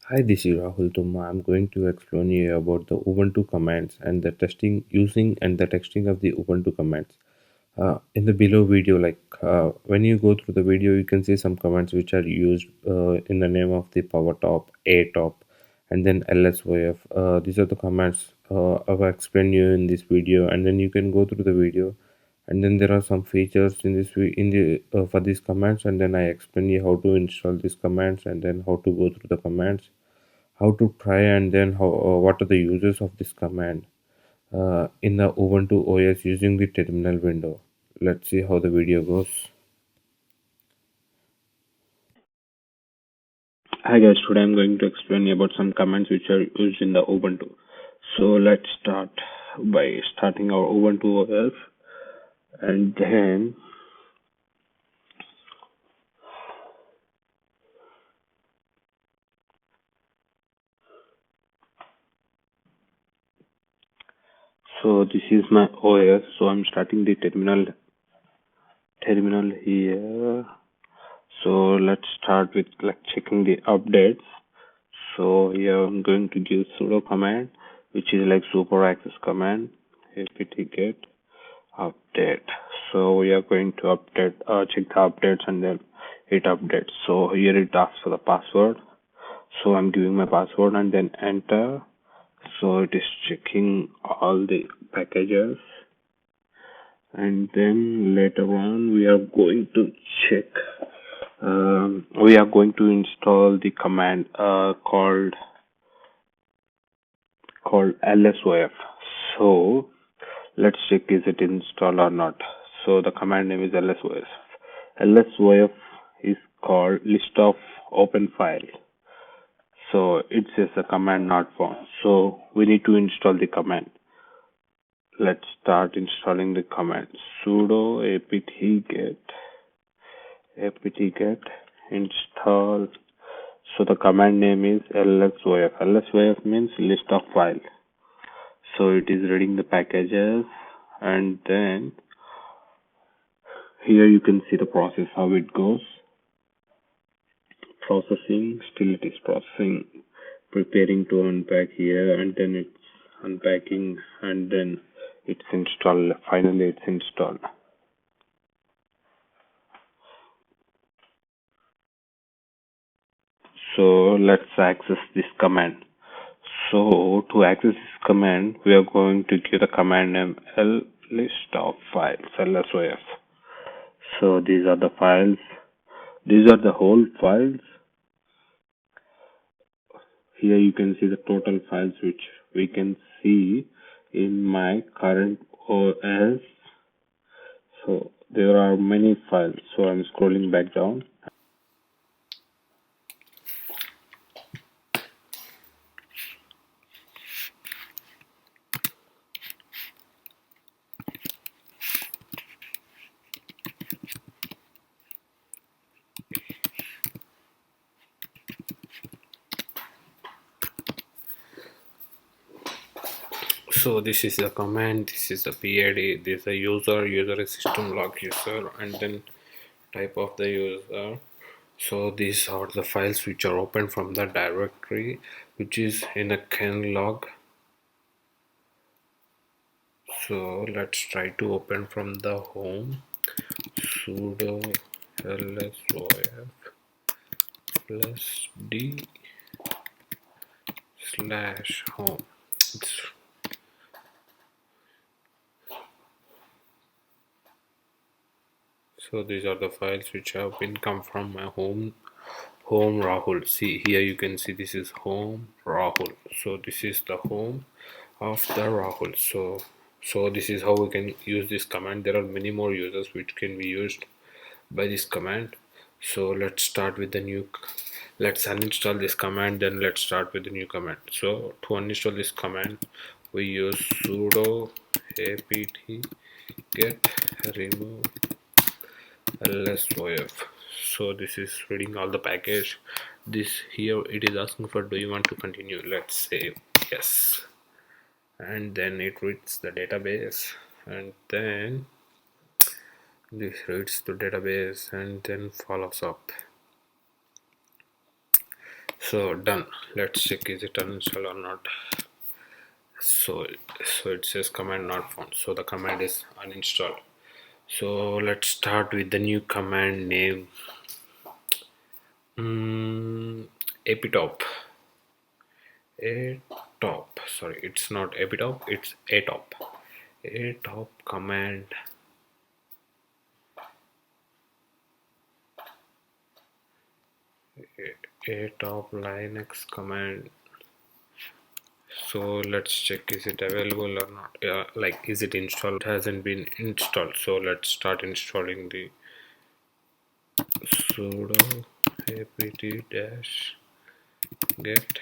Hi, this is Rahul Tumma. I'm going to explain you about the Ubuntu commands and the testing using and the texting of the Ubuntu commands. In the below video, when you go through the video, you can see some commands which are used in the name of the powertop, atop, and then lsof. These are the commands I will explain you in this video, and then you can go through the video, and then there are some features in this in the for these commands, and then I explain you how to install these commands, and then how to go through the commands, how to try, and then how what are the uses of this command in the Ubuntu OS using the terminal window. Let's see how the video goes. Hi guys, today I'm going to explain about some commands which are used in the Ubuntu. So let's start by starting our Ubuntu OS, and then so this is my OS. So I'm starting the terminal here. So let's start with checking the updates. So here I'm going to give sudo command, which is like super access command, apt-get update. So we are going to update, check the updates, and then it updates. So here it asks for the password. So I'm giving my password and then enter. So it is checking all the packages, and then later on we are going to check. We are going to install the command called lsof. So let's check is it installed or not. So the command name is lsof. lsof is called list of open file. So it says a command not found. So we need to install the command. Let's start installing the command. Sudo apt-get install. So the command name is lsof. lsof means list of file. So it is reading the packages, and then here you can see the process how it goes. Processing, still it is processing, preparing to unpack here, and then it's unpacking, and then it's installed. Finally it's installed. So let's access this command. So to access this command, we are going to give the command name list of files, lsof. So these are the files. These are the whole files. Here you can see the total files which we can see in my current OS. So there are many files. So I'm scrolling back down. So this is the command, this is the PID, this is the user is system log user, and then type of the user. So these are the files which are open from the directory which is in a kern log. So let's try to open from the home. Sudo lsof plus d slash home. So these are the files which have been come from my home Rahul. See here you can see this is home Rahul. So this is the home of the Rahul. So this is how we can use this command. There are many more users which can be used by this command. So let's start with the new. Let's uninstall this command, then let's start with the new command. So to uninstall this command, we use sudo apt get remove lsof. So this is reading all the package. This here it is asking for do you want to continue. Let's say yes, and then it reads the database, and then this reads the database and then follows up. So done. Let's check is it uninstalled or not. So it says command not found, so the command is uninstalled. So let's start with the new command name. Epitop. Atop. Sorry, it's not epitop, it's atop. Atop command. Atop Linux command. So let's check is it available or not. Yeah, like is it installed? It hasn't been installed. So let's start installing the sudo apt dash get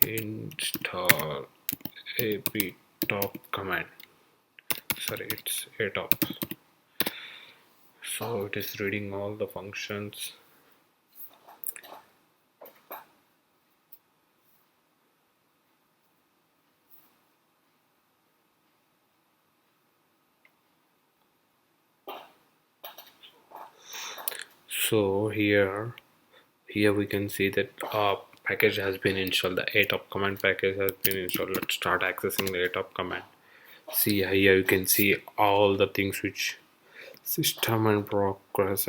install aptop command. Sorry, it's atop. So it is reading all the functions. So here we can see that package has been installed. The atop command package has been installed. Let's start accessing the atop command. See here you can see all the things which system and progress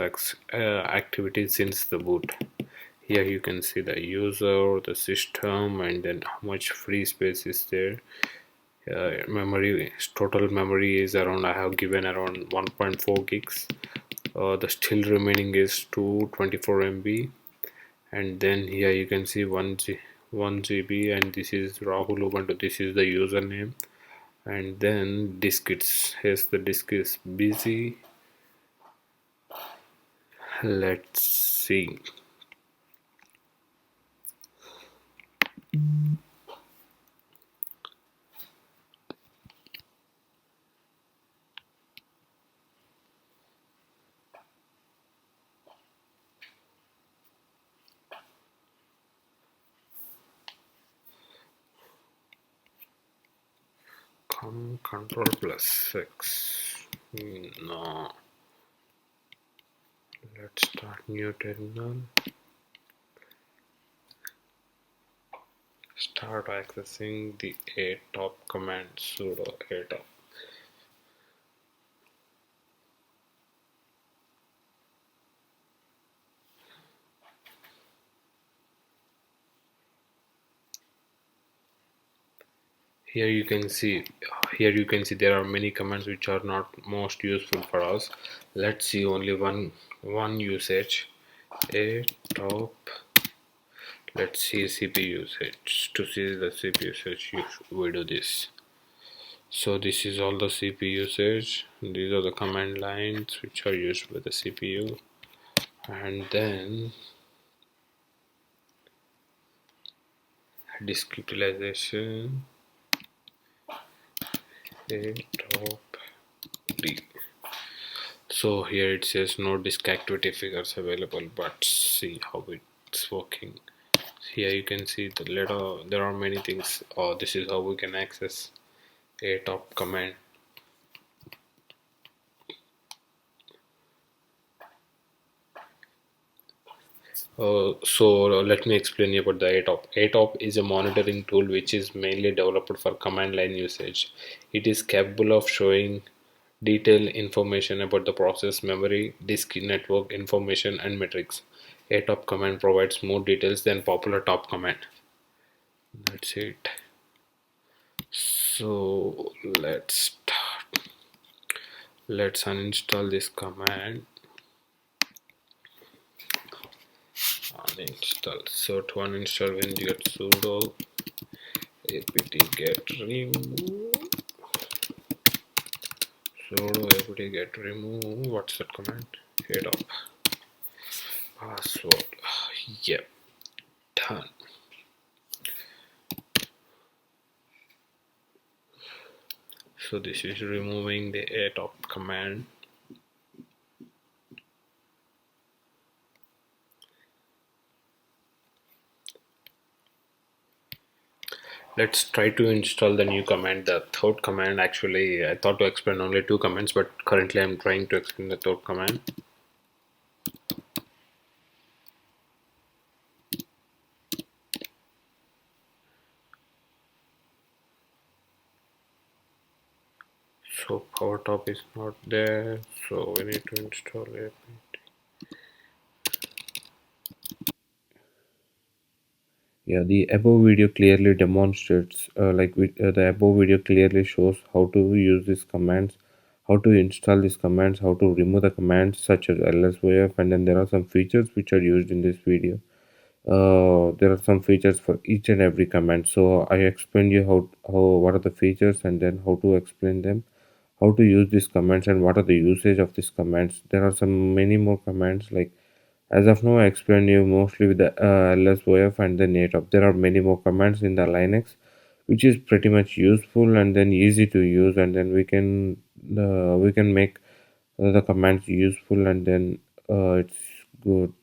activities since the boot. Here you can see the user, the system, and then how much free space is there. Memory, total memory is around, I have given around 1.4 gigs. The still remaining is 224 MB, and then here you can see 1 GB, and this is Rahul Ubuntu, this is the username, and then disk, it's yes, the disk is busy. Let's see. Control plus X. No. Let's start new terminal. Start accessing the atop command, sudo atop. Here you can see there are many commands which are not most useful for us. Let's see only one usage. Atop. Let's see CPU usage. To see the CPU usage, we do this. So this is all the CPU usage. These are the command lines which are used by the CPU, and then disk utilization. Atop D. So here it says no disk activity figures available, but see how it's working. Here you can see the letter, there are many things. This is how we can access atop command. So let me explain you about the atop. Atop is a monitoring tool which is mainly developed for command line usage. It is capable of showing detailed information about the process, memory, disk network information, and metrics. Atop command provides more details than popular top command. That's it. So let's start. Let's uninstall this command. Uninstall. So to uninstall, when you get sudo apt get remove, sudo apt get remove, what's that command? Atop password. Yep, done. So this is removing the atop command. Let's try to install the new command, the third command. Actually, I thought to explain only two commands, but currently I'm trying to explain the third command. So powertop is not there, so we need to install it. Yeah, the above video clearly demonstrates, the above video clearly shows how to use these commands, how to install these commands, how to remove the commands such as lsof, and then there are some features which are used in this video. There are some features for each and every command. So I explained you how what are the features and then how to explain them, how to use these commands and what are the usage of these commands. There are some many more commands like as of now, I explained you mostly with the lsof and the atop. There are many more commands in the Linux, which is pretty much useful and then easy to use, and then we can make the commands useful, and then it's good.